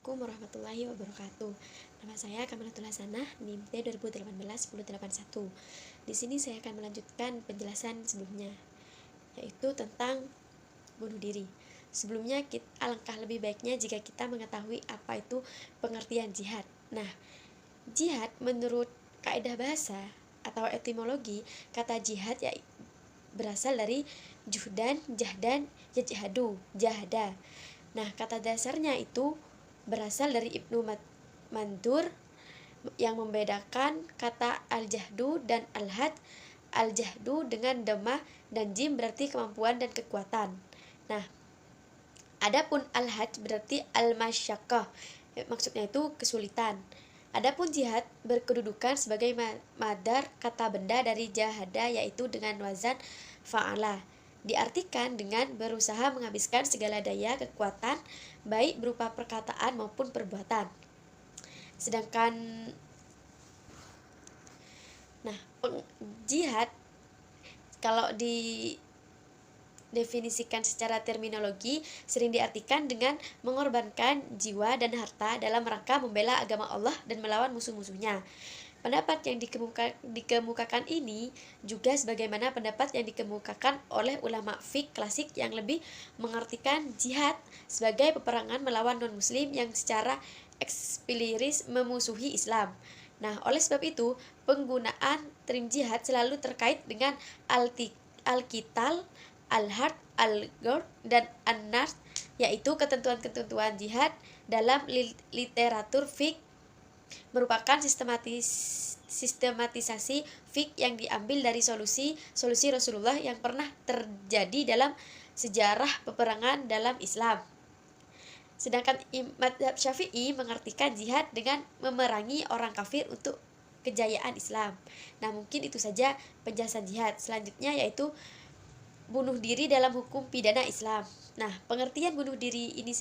Assalamualaikum warahmatullahi wabarakatuh. Nama saya Kamalatul Hasanah, NIM T 2018-1081. Di sini saya akan melanjutkan penjelasan sebelumnya, yaitu tentang bunuh diri. Sebelumnya, alangkah lebih baiknya jika kita mengetahui apa itu pengertian jihad. Nah, jihad menurut kaidah bahasa atau etimologi, kata jihad ya berasal dari juhdan, jahdan, yajhadu, jahada. Nah, kata dasarnya itu berasal dari Ibnu Mandur yang membedakan kata al-jahdu dan al-had. Al-jahdu dengan dhammah dan jim berarti kemampuan dan kekuatan. Nah, adapun al-had berarti al-masyaqqah. Maksudnya itu kesulitan. Adapun jihad berkedudukan sebagai madar kata benda dari jahada, yaitu dengan wazan fa'ala. Diartikan dengan berusaha menghabiskan segala daya kekuatan, baik berupa perkataan maupun perbuatan. Sedangkan jihad kalau didefinisikan secara terminologi sering diartikan dengan mengorbankan jiwa dan harta dalam rangka membela agama Allah dan melawan musuh-musuhnya. Pendapat yang dikemukakan ini juga sebagaimana pendapat yang dikemukakan oleh ulama fiqh klasik yang lebih mengartikan jihad sebagai peperangan melawan non-muslim yang secara eksplisit memusuhi Islam. Nah, oleh sebab itu, penggunaan term jihad selalu terkait dengan al-qital, al-harb, al-ghar, dan an-nar, yaitu ketentuan-ketentuan jihad dalam literatur fiqh merupakan sistematisasi fiqh yang diambil dari solusi Rasulullah yang pernah terjadi dalam sejarah peperangan dalam Islam. Sedangkan mazhab Syafi'i mengartikan jihad dengan memerangi orang kafir untuk kejayaan Islam. Nah, mungkin itu saja penjelasan jihad. Selanjutnya yaitu bunuh diri dalam hukum pidana Islam. Nah, pengertian bunuh diri ini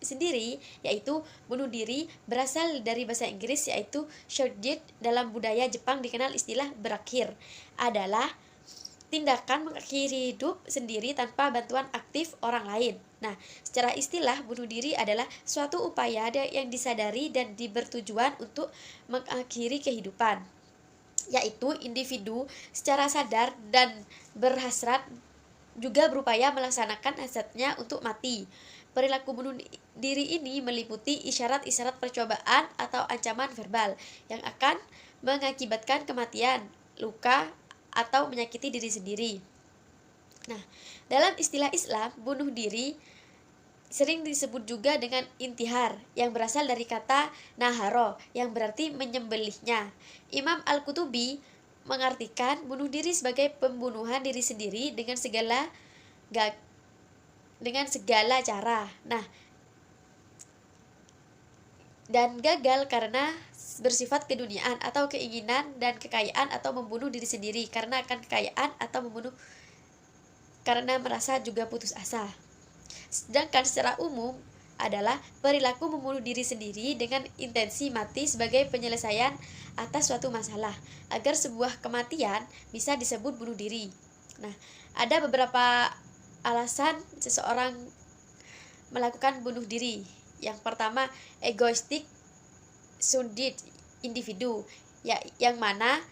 sendiri yaitu bunuh diri berasal dari bahasa Inggris, yaitu short death. Dalam budaya Jepang dikenal istilah berakhir, adalah tindakan mengakhiri hidup sendiri tanpa bantuan aktif orang lain. Nah, secara istilah bunuh diri adalah suatu upaya yang disadari dan bertujuan untuk mengakhiri kehidupan, yaitu individu secara sadar dan berhasrat juga berupaya melaksanakan hasratnya untuk mati. Perilaku bunuh diri ini meliputi isyarat-isyarat percobaan atau ancaman verbal yang akan mengakibatkan kematian, luka, atau menyakiti diri sendiri. Nah, dalam istilah Islam, bunuh diri sering disebut juga dengan intihar, yang berasal dari kata naharo, yang berarti menyembelihnya. Imam Al-Qutubi mengartikan bunuh diri sebagai pembunuhan diri sendiri dengan segala cara. Nah, dan gagal karena bersifat keduniaan atau keinginan dan kekayaan, atau membunuh diri sendiri karena akan kekayaan, atau membunuh karena merasa juga putus asa. Sedangkan secara umum adalah perilaku membunuh diri sendiri dengan intensi mati sebagai penyelesaian atas suatu masalah agar sebuah kematian bisa disebut bunuh diri. Nah, ada beberapa alasan seseorang melakukan bunuh diri. Yang pertama, egoistik sundit individu, yang mana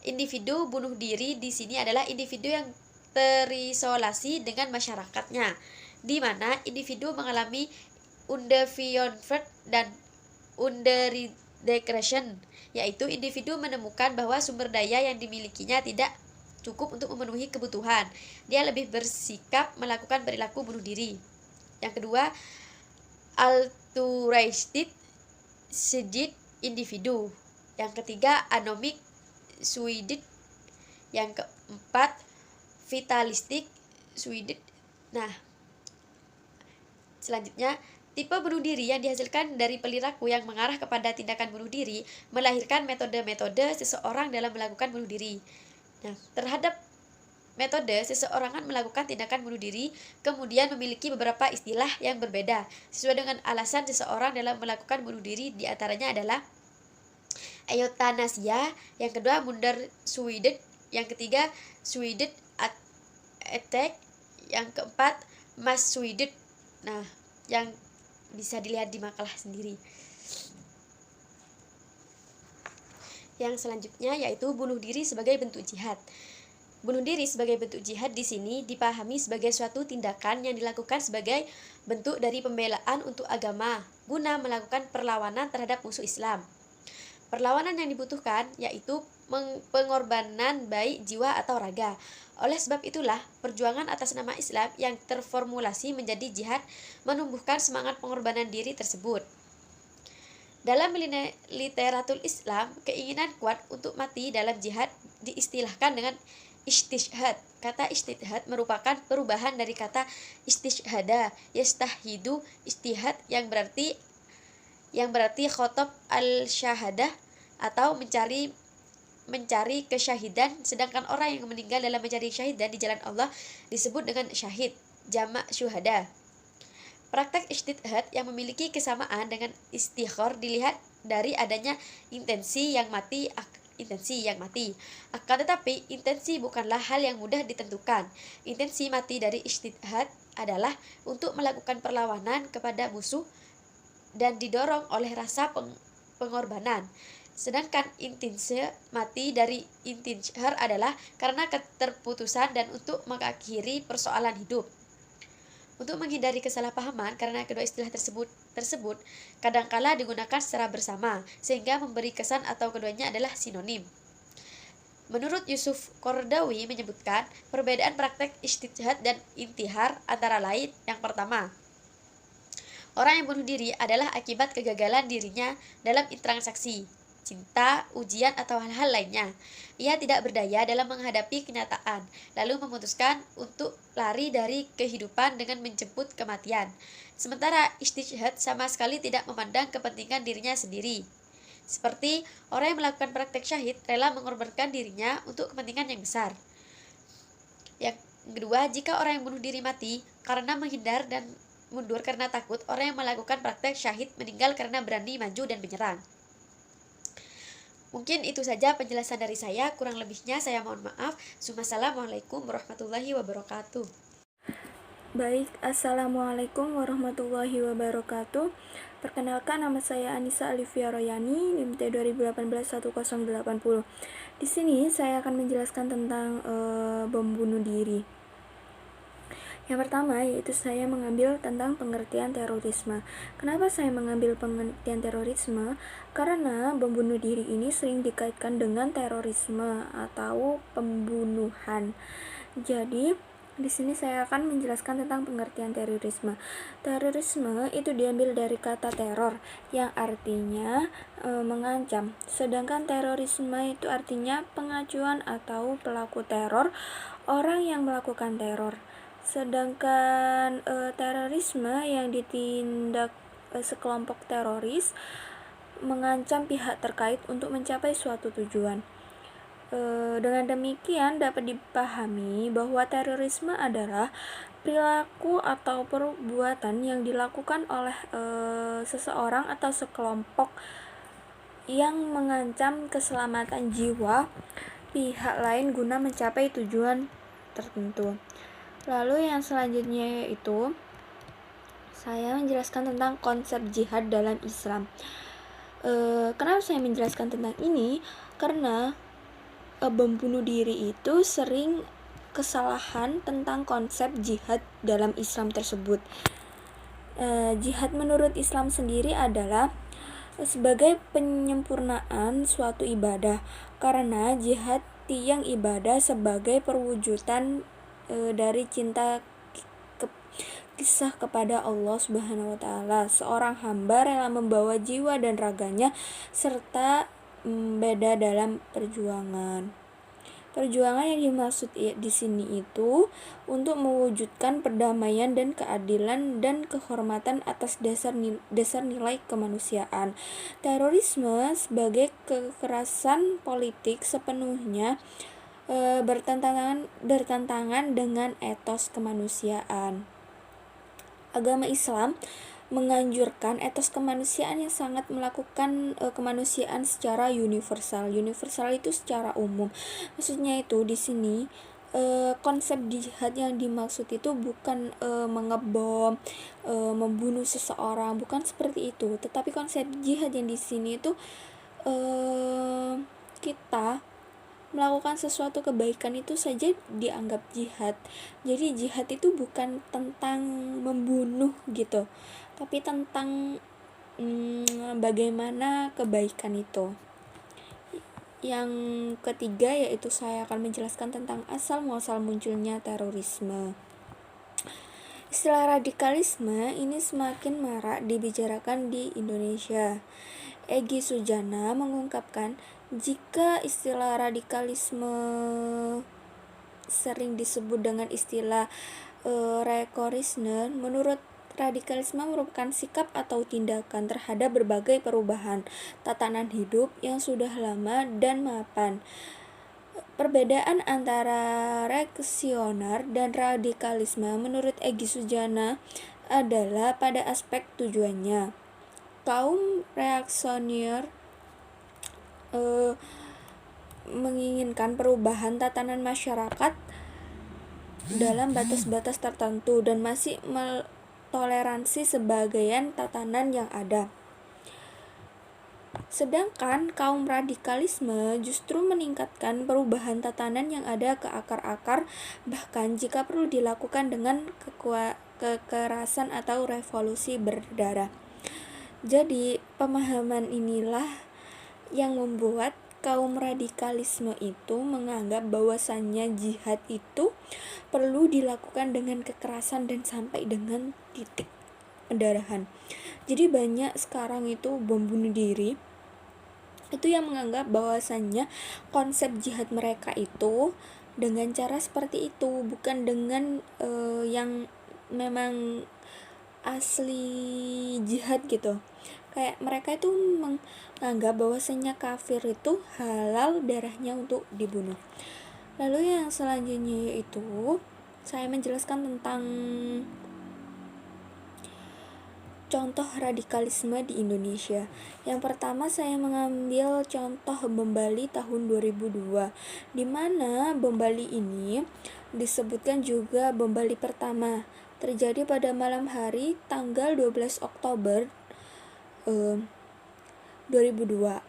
individu bunuh diri di sini adalah individu yang terisolasi dengan masyarakatnya, di mana individu mengalami underviewed dan underdegradation, yaitu individu menemukan bahwa sumber daya yang dimilikinya tidak cukup untuk memenuhi kebutuhan. Dia lebih bersikap melakukan perilaku bunuh diri. Yang kedua, altruistic suicide individu. Yang ketiga, anomic suicide. Yang keempat, vitalistic suicide. Nah, selanjutnya, tipe bunuh diri yang dihasilkan dari perilaku yang mengarah kepada tindakan bunuh diri melahirkan metode-metode seseorang dalam melakukan bunuh diri. Nah, terhadap metode seseorang melakukan tindakan bunuh diri kemudian memiliki beberapa istilah yang berbeda sesuai dengan alasan seseorang dalam melakukan bunuh diri. Di antaranya adalah euthanasia, yang kedua murder suicide, yang ketiga suicide attack, yang keempat mass suicide. Nah, yang bisa dilihat di makalah sendiri. Yang selanjutnya yaitu bunuh diri sebagai bentuk jihad. Bunuh diri sebagai bentuk jihad di sini dipahami sebagai suatu tindakan yang dilakukan sebagai bentuk dari pembelaan untuk agama guna melakukan perlawanan terhadap musuh Islam. Perlawanan yang dibutuhkan yaitu pengorbanan baik jiwa atau raga. Oleh sebab itulah, perjuangan atas nama Islam yang terformulasi menjadi jihad menumbuhkan semangat pengorbanan diri tersebut. Dalam literatur Islam, keinginan kuat untuk mati dalam jihad diistilahkan dengan istishhad. Kata istishhad merupakan perubahan dari kata istishhada, yastahidu, istihad yang berarti khotob al-syahadah atau mencari kesyahidan, sedangkan orang yang meninggal dalam mencari syahidan di jalan Allah disebut dengan syahid, jamak syuhada. Praktek istishhad yang memiliki kesamaan dengan istighfar dilihat dari adanya intensi yang mati. Akan tetapi, intensi bukanlah hal yang mudah ditentukan. Intensi mati dari istishhad adalah untuk melakukan perlawanan kepada musuh dan didorong oleh rasa pengorbanan. Sedangkan intensi mati dari intishar adalah karena keterputusan dan untuk mengakhiri persoalan hidup. Untuk menghindari kesalahpahaman karena kedua istilah tersebut kadangkala digunakan secara bersama sehingga memberi kesan atau keduanya adalah sinonim. Menurut Yusuf Qaradawi menyebutkan perbedaan praktek istishhad dan intihar antara lain yang pertama, orang yang bunuh diri adalah akibat kegagalan dirinya dalam interaksi, cinta, ujian, atau hal-hal lainnya. Ia tidak berdaya dalam menghadapi kenyataan, lalu memutuskan untuk lari dari kehidupan dengan menjemput kematian. Sementara istishhad sama sekali tidak memandang kepentingan dirinya sendiri. Seperti orang yang melakukan praktek syahid rela mengorbankan dirinya untuk kepentingan yang besar. Yang kedua, jika orang yang bunuh diri mati karena menghindar dan mundur karena takut, orang yang melakukan praktek syahid meninggal karena berani maju dan menyerang. Mungkin itu saja penjelasan dari saya, kurang lebihnya saya mohon maaf. Assalamualaikum warahmatullahi wabarakatuh. Baik, Assalamualaikum warahmatullahi wabarakatuh. Perkenalkan, nama saya Anissa Alivia Royani, NIM T 2018-1080. Di sini saya akan menjelaskan tentang bom bunuh diri. Yang pertama yaitu saya mengambil tentang pengertian terorisme. Kenapa saya mengambil pengertian terorisme? Karena bom bunuh diri ini sering dikaitkan dengan terorisme atau pembunuhan. Jadi di sini saya akan menjelaskan tentang pengertian terorisme. Terorisme itu diambil dari kata teror yang artinya mengancam. Sedangkan terorisme itu artinya pengacuan atau pelaku teror, orang yang melakukan teror. Sedangkan terorisme yang ditindak sekelompok teroris mengancam pihak terkait untuk mencapai suatu tujuan. Dengan demikian dapat dipahami bahwa terorisme adalah perilaku atau perbuatan yang dilakukan oleh seseorang atau sekelompok yang mengancam keselamatan jiwa pihak lain guna mencapai tujuan tertentu. Lalu yang selanjutnya yaitu saya menjelaskan tentang konsep jihad dalam Islam. Kenapa saya menjelaskan tentang ini? Karena bom bunuh diri itu sering kesalahan tentang konsep jihad dalam Islam tersebut. Jihad menurut Islam sendiri adalah sebagai penyempurnaan suatu ibadah, karena jihad tiang ibadah sebagai perwujudan dari cinta kisah kepada Allah Subhanahu wa taala. Seorang hamba rela membawa jiwa dan raganya serta beda dalam perjuangan. Perjuangan yang dimaksud di sini itu untuk mewujudkan perdamaian dan keadilan dan kehormatan atas dasar nilai kemanusiaan. Terorisme sebagai kekerasan politik sepenuhnya bertentangan dengan etos kemanusiaan. Agama Islam menganjurkan etos kemanusiaan yang sangat melakukan kemanusiaan secara universal. Universal itu secara umum. Maksudnya itu di sini konsep jihad yang dimaksud itu bukan mengebom, membunuh seseorang, bukan seperti itu. Tetapi konsep jihad yang di sini itu kita melakukan sesuatu kebaikan itu saja dianggap jihad. Jadi jihad itu bukan tentang membunuh gitu, tapi tentang bagaimana kebaikan itu. Yang ketiga yaitu saya akan menjelaskan tentang asal muasal munculnya terorisme. Istilah radikalisme ini semakin marak dibicarakan di Indonesia. Egy Sujana mengungkapkan, jika istilah radikalisme sering disebut dengan istilah rekorisme, menurut radikalisme merupakan sikap atau tindakan terhadap berbagai perubahan tatanan hidup yang sudah lama dan mapan. Perbedaan antara reaksioner dan radikalisme menurut Egy Sujana adalah pada aspek tujuannya. Kaum reaksioner menginginkan perubahan tatanan masyarakat dalam batas-batas tertentu dan masih toleransi sebagian tatanan yang ada. Sedangkan kaum radikalisme justru meningkatkan perubahan tatanan yang ada ke akar-akar, bahkan jika perlu dilakukan dengan kekerasan atau revolusi berdarah. Jadi, pemahaman inilah yang membuat kaum radikalisme itu menganggap bahwasannya jihad itu perlu dilakukan dengan kekerasan dan sampai dengan titik pendarahan. Jadi banyak sekarang itu bom bunuh diri itu yang menganggap bahwasannya konsep jihad mereka itu dengan cara seperti itu, bukan dengan yang memang asli jihad gitu. Kayak mereka itu menganggap bahwasanya kafir itu halal darahnya untuk dibunuh. Lalu yang selanjutnya yaitu saya menjelaskan tentang contoh radikalisme di Indonesia. Yang pertama saya mengambil contoh bom Bali tahun 2002, di mana bom Bali ini disebutkan juga bom Bali pertama, terjadi pada malam hari tanggal 12 Oktober 2002.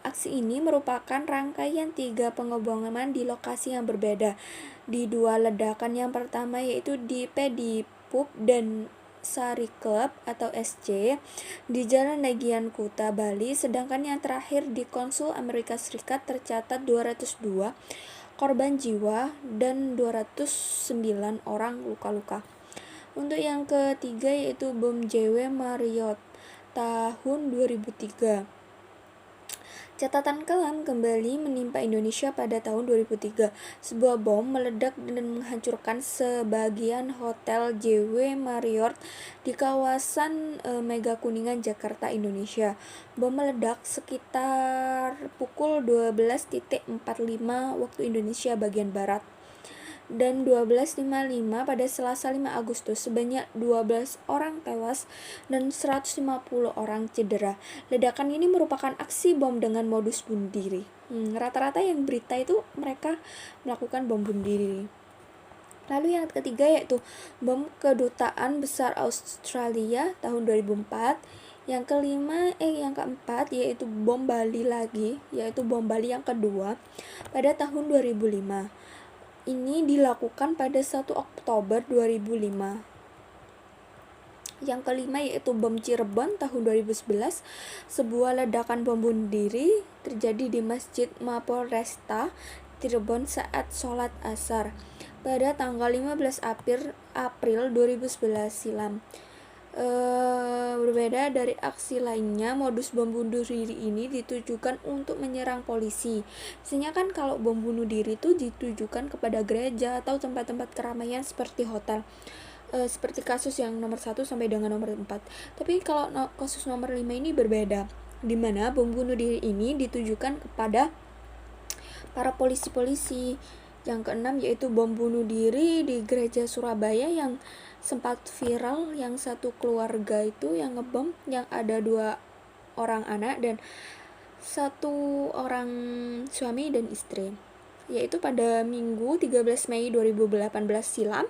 Aksi ini merupakan rangkaian 3 pengeboman di lokasi yang berbeda. Di 2 ledakan yang pertama yaitu di Pedi Pub dan Sari Club atau SC di Jalan Legian Kuta, Bali, sedangkan yang terakhir di Konsul Amerika Serikat tercatat 202 korban jiwa dan 209 orang luka-luka. Untuk yang ketiga yaitu bom JW Marriott tahun 2003. Catatan kelam kembali menimpa Indonesia pada tahun 2003. Sebuah bom meledak dan menghancurkan sebagian hotel JW Marriott di kawasan Mega Kuningan, Jakarta, Indonesia. Bom meledak sekitar pukul 12.45 waktu Indonesia bagian barat dan 12.55 pada Selasa 5 Agustus. Sebanyak 12 orang tewas dan 150 orang cedera. Ledakan ini merupakan aksi bom dengan modus bunuh diri. Rata-rata yang berita itu mereka melakukan bom bunuh diri. Lalu yang ketiga yaitu bom Kedutaan Besar Australia tahun 2004. Yang keempat yaitu bom Bali lagi, yaitu bom Bali yang kedua pada tahun 2005. Ini dilakukan pada 1 Oktober 2005. Yang kelima yaitu bom Cirebon tahun 2011. Sebuah ledakan bom bunuh diri terjadi di Masjid Mapolresta Cirebon saat sholat asar pada tanggal 15 April 2011 silam. Berbeda dari aksi lainnya, modus bom bunuh diri ini ditujukan untuk menyerang polisi. Biasanya kan kalau bom bunuh diri itu ditujukan kepada gereja atau tempat-tempat keramaian seperti hotel, seperti kasus yang nomor 1 sampai dengan nomor 4. Tapi kalau kasus nomor 5 ini berbeda, di mana bom bunuh diri ini ditujukan kepada para polisi-polisi. Yang keenam yaitu bom bunuh diri di gereja Surabaya yang sempat viral, yang satu keluarga itu yang ngebom, yang ada 2 orang anak dan 1 orang suami dan istri. yaitu pada Minggu 13 Mei 2018 silam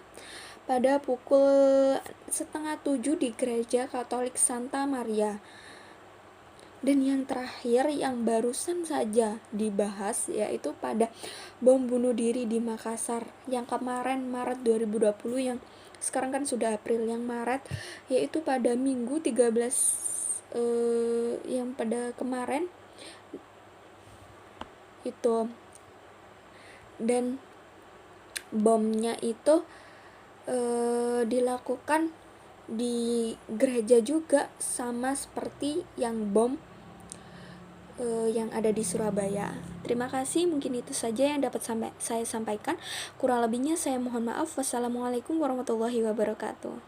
pada pukul 6:30 di Gereja Katolik Santa Maria. Dan yang terakhir yang barusan saja dibahas yaitu pada bom bunuh diri di Makassar yang kemarin Maret 2020, yang sekarang kan sudah April, yang Maret yaitu pada Minggu 13 yang pada kemarin itu. Dan bomnya itu dilakukan di gereja juga, sama seperti yang bom yang ada di Surabaya. Terima kasih, mungkin itu saja yang dapat saya sampaikan. Kurang lebihnya saya mohon maaf. Wassalamualaikum warahmatullahi wabarakatuh.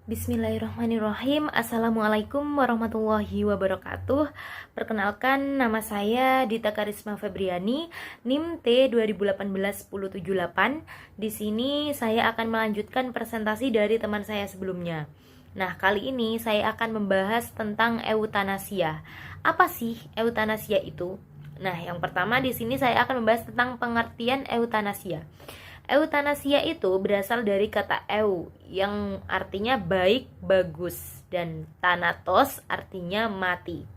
Bismillahirrahmanirrahim. Assalamualaikum warahmatullahi wabarakatuh. Perkenalkan, nama saya Dita Karisma Febriani, NIM T 2018-1078. Di sini saya akan melanjutkan presentasi dari teman saya sebelumnya. Nah, kali ini saya akan membahas tentang eutanasia. Apa sih eutanasia itu? Nah, yang pertama di sini saya akan membahas tentang pengertian eutanasia. Eutanasia itu berasal dari kata eu yang artinya baik, bagus, dan thanatos artinya mati.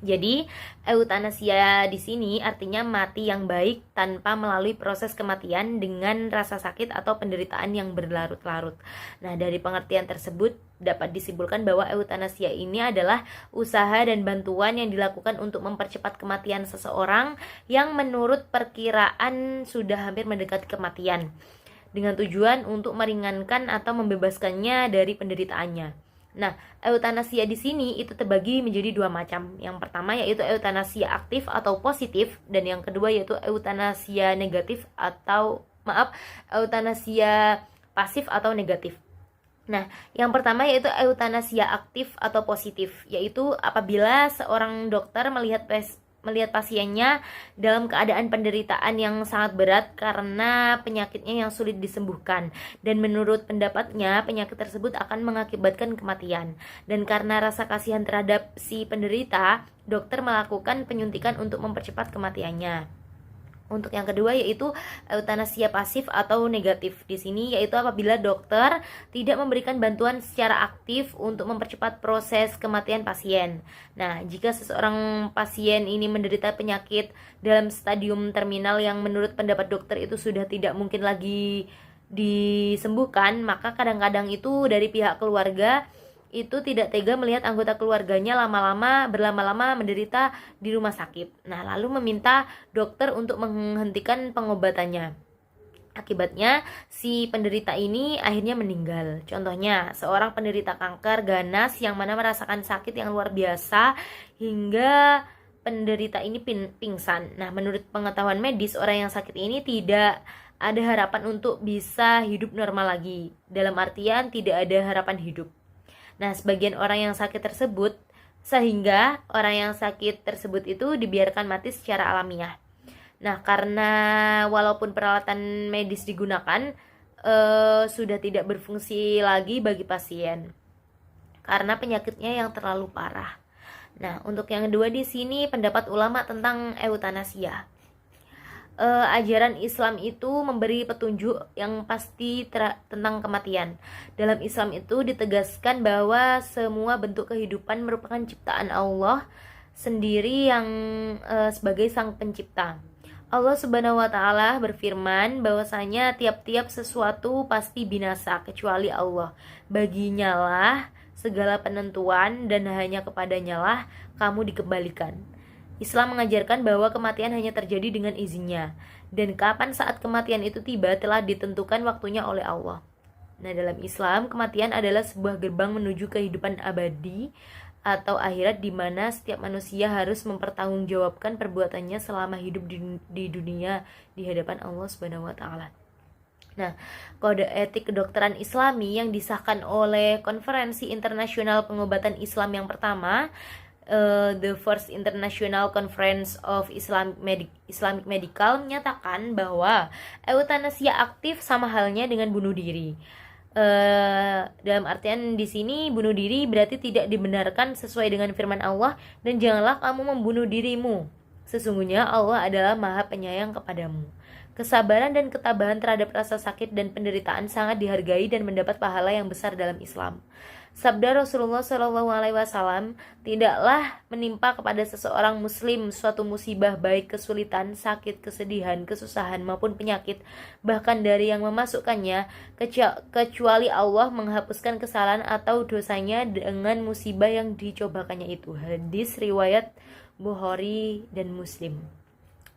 Jadi, eutanasia di sini artinya mati yang baik tanpa melalui proses kematian dengan rasa sakit atau penderitaan yang berlarut-larut. Nah, dari pengertian tersebut dapat disimpulkan bahwa eutanasia ini adalah usaha dan bantuan yang dilakukan untuk mempercepat kematian seseorang yang menurut perkiraan sudah hampir mendekati kematian, dengan tujuan untuk meringankan atau membebaskannya dari penderitaannya. Nah, eutanasia di sini itu terbagi menjadi dua macam. Yang pertama yaitu eutanasia aktif atau positif, dan yang kedua yaitu eutanasia negatif eutanasia pasif atau negatif. Nah, yang pertama yaitu eutanasia aktif atau positif, yaitu apabila seorang dokter melihat pasiennya dalam keadaan penderitaan yang sangat berat karena penyakitnya yang sulit disembuhkan, dan menurut pendapatnya penyakit tersebut akan mengakibatkan kematian, dan karena rasa kasihan terhadap si penderita, dokter melakukan penyuntikan untuk mempercepat kematiannya. Untuk yang kedua yaitu eutanasia pasif atau negatif. Di sini yaitu apabila dokter tidak memberikan bantuan secara aktif untuk mempercepat proses kematian pasien. Nah, jika seseorang pasien ini menderita penyakit dalam stadium terminal yang menurut pendapat dokter itu sudah tidak mungkin lagi disembuhkan, maka kadang-kadang itu dari pihak keluarga itu tidak tega melihat anggota keluarganya berlama-lama menderita di rumah sakit. Nah, lalu meminta dokter untuk menghentikan pengobatannya. Akibatnya, si penderita ini akhirnya meninggal. Contohnya, seorang penderita kanker ganas yang mana merasakan sakit yang luar biasa hingga penderita ini pingsan. Nah, menurut pengetahuan medis, orang yang sakit ini tidak ada harapan untuk bisa hidup normal lagi. Dalam artian tidak ada harapan hidup. Nah, sebagian orang yang sakit tersebut, sehingga orang yang sakit tersebut itu dibiarkan mati secara alamiah. Nah, karena walaupun peralatan medis digunakan, sudah tidak berfungsi lagi bagi pasien karena penyakitnya yang terlalu parah. Nah, untuk yang kedua di sini pendapat ulama tentang eutanasia. Ajaran Islam itu memberi petunjuk yang pasti tentang kematian. Dalam Islam itu ditegaskan bahwa semua bentuk kehidupan merupakan ciptaan Allah sendiri yang sebagai sang pencipta. Allah Subhanahu wa Ta'ala berfirman bahwasanya tiap-tiap sesuatu pasti binasa kecuali Allah. Baginya lah segala penentuan dan hanya kepadanya lah kamu dikembalikan. Islam mengajarkan bahwa kematian hanya terjadi dengan izinnya, dan kapan saat kematian itu tiba telah ditentukan waktunya oleh Allah. Nah, dalam Islam, kematian adalah sebuah gerbang menuju kehidupan abadi atau akhirat, di mana setiap manusia harus mempertanggungjawabkan perbuatannya selama hidup di dunia di hadapan Allah Subhanahu wa Ta'ala. Nah, kode etik kedokteran Islami yang disahkan oleh Konferensi Internasional Pengobatan Islam yang pertama, the First International Conference of Islamic Medical, menyatakan bahwa eutanasia aktif sama halnya dengan bunuh diri. Dalam artian di sini bunuh diri berarti tidak dibenarkan sesuai dengan firman Allah, dan janganlah kamu membunuh dirimu. Sesungguhnya Allah adalah Maha Penyayang kepadamu. Kesabaran dan ketabahan terhadap rasa sakit dan penderitaan sangat dihargai dan mendapat pahala yang besar dalam Islam. Sabda Rasulullah Shallallahu Alaihi Wasallam, tidaklah menimpa kepada seseorang Muslim suatu musibah baik kesulitan, sakit, kesedihan, kesusahan maupun penyakit, bahkan dari yang memasukkannya, kecuali Allah menghapuskan kesalahan atau dosanya dengan musibah yang dicobakannya itu. Hadis riwayat Bukhari dan Muslim.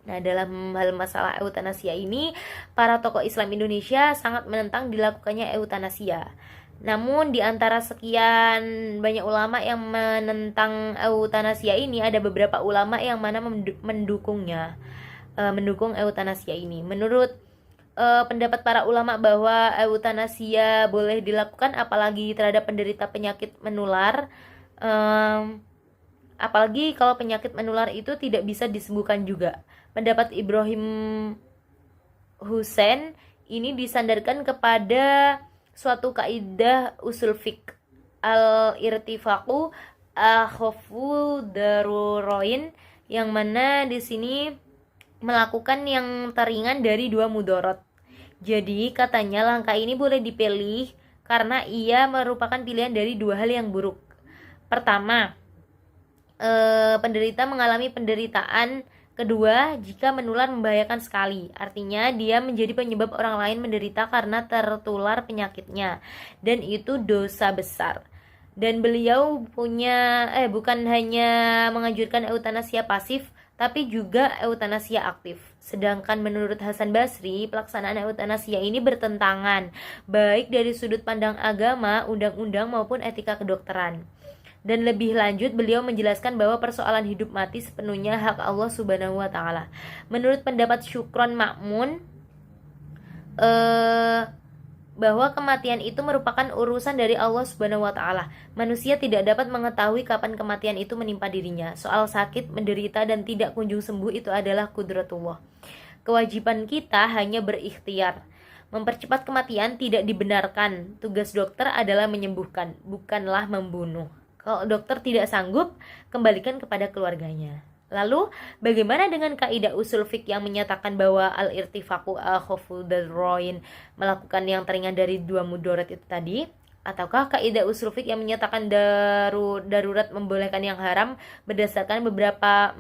Nah, dalam hal masalah eutanasia ini, para tokoh Islam Indonesia sangat menentang dilakukannya eutanasia. Namun di antara sekian banyak ulama yang menentang eutanasia ini, ada beberapa ulama yang mana mendukungnya, mendukung eutanasia ini. Menurut pendapat para ulama bahwa eutanasia boleh dilakukan apalagi terhadap penderita penyakit menular, apalagi kalau penyakit menular itu tidak bisa disembuhkan juga. Pendapat Ibrahim Hussein ini disandarkan kepada suatu kaidah usul fiqh, al-irtifaqu akhafu daruroin, yang mana di sini melakukan yang teringan dari dua mudorot. Jadi katanya langkah ini boleh dipilih karena ia merupakan pilihan dari dua hal yang buruk. Pertama, penderita mengalami penderitaan. Kedua, jika menular membahayakan sekali, artinya dia menjadi penyebab orang lain menderita karena tertular penyakitnya, dan itu dosa besar. Dan beliau bukan hanya menganjurkan eutanasia pasif, tapi juga eutanasia aktif. Sedangkan menurut Hasan Basri, pelaksanaan eutanasia ini bertentangan, baik dari sudut pandang agama, undang-undang maupun etika kedokteran. Dan lebih lanjut, beliau menjelaskan bahwa persoalan hidup mati sepenuhnya hak Allah Subhanahu wa Ta'ala. Menurut pendapat Syukron Ma'mun, bahwa kematian itu merupakan urusan dari Allah Subhanahu wa Ta'ala. Manusia tidak dapat mengetahui kapan kematian itu menimpa dirinya. Soal sakit, menderita, dan tidak kunjung sembuh itu adalah kudratullah. Kewajiban kita hanya berikhtiar. Mempercepat kematian tidak dibenarkan. Tugas dokter adalah menyembuhkan, bukanlah membunuh. Kalau dokter tidak sanggup, kembalikan kepada keluarganya. Lalu, bagaimana dengan kaidah usul fiqh yang menyatakan bahwa al-irtifaqu akhafu darroin, melakukan yang teringan dari dua mudarat itu tadi? Ataukah kaidah usul fiqh yang menyatakan darurat membolehkan yang haram berdasarkan beberapa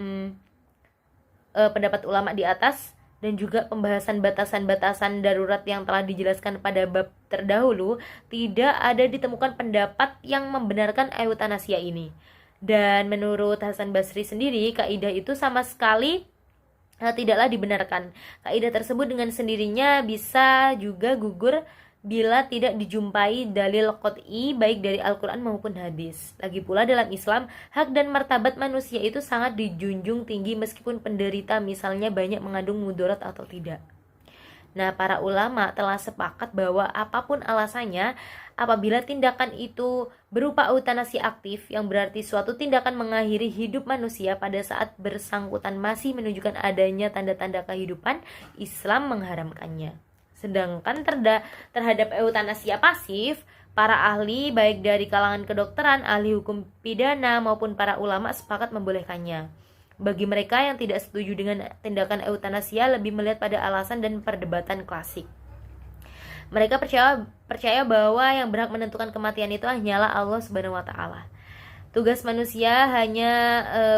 pendapat ulama di atas? Dan juga pembahasan batasan-batasan darurat yang telah dijelaskan pada bab terdahulu, tidak ada ditemukan pendapat yang membenarkan eutanasia ini. Dan menurut Hasan Basri sendiri, kaidah itu sama sekali tidaklah dibenarkan. Kaidah tersebut dengan sendirinya bisa juga gugur bila tidak dijumpai dalil qot'i baik dari Al-Quran maupun hadis. Lagi pula dalam Islam, hak dan martabat manusia itu sangat dijunjung tinggi meskipun penderita misalnya banyak mengandung mudarat atau tidak. Nah, para ulama telah sepakat bahwa apapun alasannya, apabila tindakan itu berupa eutanasi aktif, yang berarti suatu tindakan mengakhiri hidup manusia pada saat bersangkutan masih menunjukkan adanya tanda-tanda kehidupan, Islam mengharamkannya. Sedangkan terhadap eutanasia pasif, para ahli baik dari kalangan kedokteran, ahli hukum pidana maupun para ulama sepakat membolehkannya. Bagi mereka yang tidak setuju dengan tindakan eutanasia, lebih melihat pada alasan dan perdebatan klasik. Mereka percaya bahwa yang berhak menentukan kematian itu hanyalah Allah Subhanahu wa Ta'ala. Tugas manusia hanya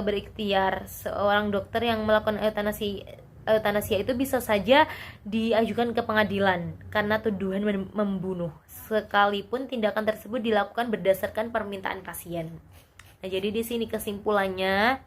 berikhtiar. Seorang dokter yang melakukan eutanasia itu bisa saja diajukan ke pengadilan karena tuduhan membunuh, sekalipun tindakan tersebut dilakukan berdasarkan permintaan pasien. Nah, jadi di sini kesimpulannya,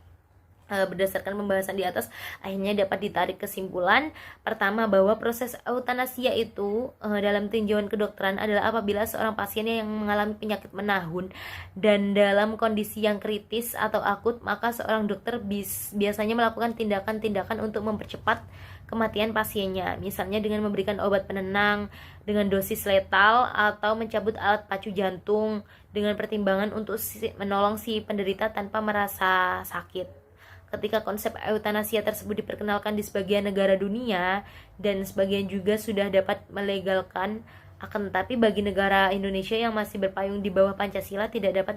berdasarkan pembahasan di atas, akhirnya dapat ditarik kesimpulan pertama bahwa proses eutanasia itu dalam tinjauan kedokteran adalah apabila seorang pasien yang mengalami penyakit menahun dan dalam kondisi yang kritis atau akut, maka seorang dokter biasanya melakukan tindakan-tindakan untuk mempercepat kematian pasiennya, misalnya dengan memberikan obat penenang dengan dosis letal atau mencabut alat pacu jantung dengan pertimbangan untuk menolong si penderita tanpa merasa sakit. Ketika konsep eutanasia tersebut diperkenalkan di sebagian negara dunia dan sebagian juga sudah dapat melegalkan, akan tetapi bagi negara Indonesia yang masih berpayung di bawah Pancasila tidak dapat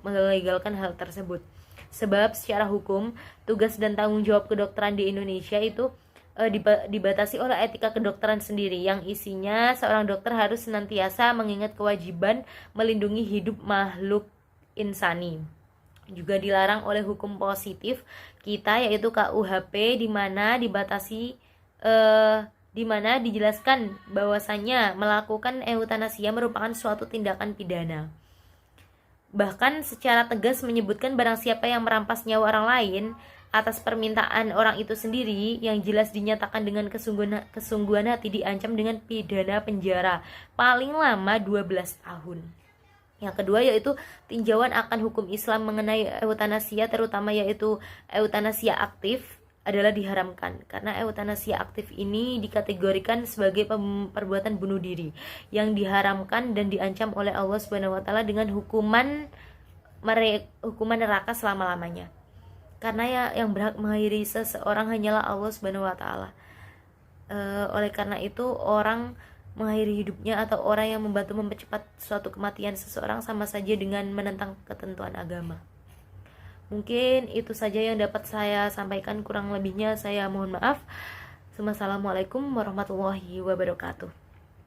melegalkan hal tersebut. Sebab secara hukum, tugas dan tanggung jawab kedokteran di Indonesia itu dibatasi oleh etika kedokteran sendiri yang isinya seorang dokter harus senantiasa mengingat kewajiban melindungi hidup makhluk insani. Juga dilarang oleh hukum positif kita yaitu KUHP di mana dijelaskan bahwasannya melakukan eutanasia merupakan suatu tindakan pidana. Bahkan secara tegas menyebutkan barang siapa yang merampas nyawa orang lain atas permintaan orang itu sendiri yang jelas dinyatakan dengan kesungguhan hati diancam dengan pidana penjara paling lama 12 tahun. Yang kedua yaitu tinjauan akan hukum Islam mengenai eutanasia, terutama yaitu eutanasia aktif adalah diharamkan karena eutanasia aktif ini dikategorikan sebagai perbuatan bunuh diri yang diharamkan dan diancam oleh Allah Subhanahu wa taala dengan hukuman neraka selama-lamanya. Karena yang berhak mengakhiri seseorang hanyalah Allah Subhanahu wa taala. Oleh karena itu orang mengakhiri hidupnya atau orang yang membantu mempercepat suatu kematian seseorang sama saja dengan menentang ketentuan agama. Mungkin itu saja yang dapat saya sampaikan, kurang lebihnya saya mohon maaf. Wassalamualaikum warahmatullahi wabarakatuh.